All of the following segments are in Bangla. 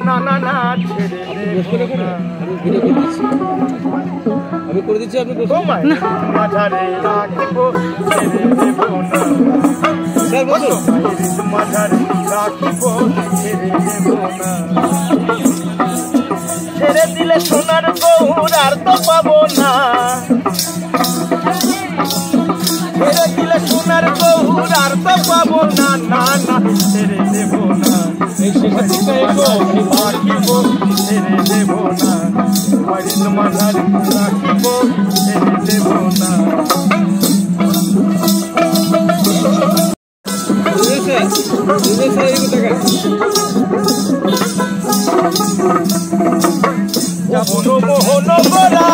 না না না ছেড়ে দেব না আমি করে দিচ্ছি আপনি তোমায় মাঝারে রাখিব ছেড়ে দেব না স্যার বলুন মাঝারে রাখিব ছেড়ে দেব না ছেড়ে দিলে সোনার গৌর আর তো পাবো না ছেড়ে দিলে সোনার গৌর আর তো পাবো না না না ছেড়ে দেব না রাখিব ছেড়ে দেব না বাড়ির মাঝারে রাখিব ছেড়ে দেব না মোহন গোরা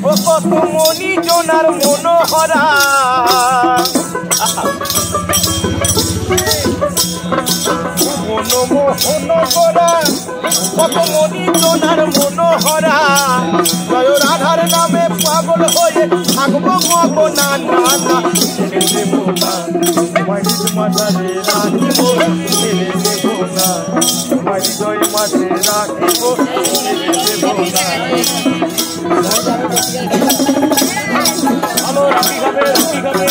ও কত মনি জোনার মনোহরা মোহন গোরা কত মনি জোনার মনোহরা জয় রাধার নামে পাগল হয়ে থাকবো মগ না না না ছেড়ে দেব না বাড়ির মাঝারে রাখিব ছেড়ে দেব না বাড়ির মাঝে রাখিব ছেড়ে দেব না ভালো রাখি খাবে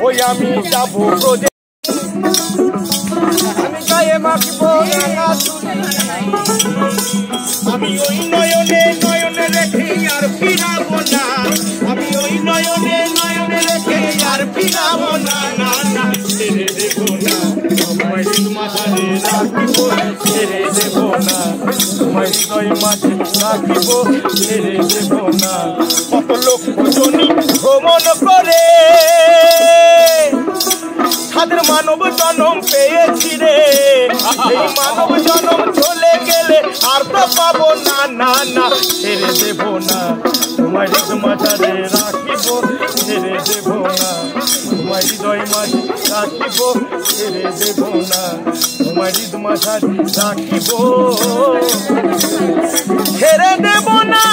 ওই আমি যাবো আমি গায়ে মাখবো আমি ওই নয়নে নয়নে রেখে আর ফিরাবো না আমি ওই নয়নে নয়নে রেখে আর ফিরাবো না না না ছেড়ে দেব না বাড়ির মাঝারে রাখিব ছেড়ে দেব না বাড়ির মাঝে রাখিব ছেড়ে দেব না কত লোক জনি ভ্রমণ করে তাদের মানব জন্ম পেয়েছি রে এই মানব জন্ম চলে গেলে আর তো পাবো না না না ছেড়ে দেব না তোমার মাঝারে রাখিব ছেড়ে দেব না তোমার হৃদয় মাঝে রাখিব ছেড়ে দেব না তোমার হৃদয় মাঝারে রাখিব ছেড়ে দেব না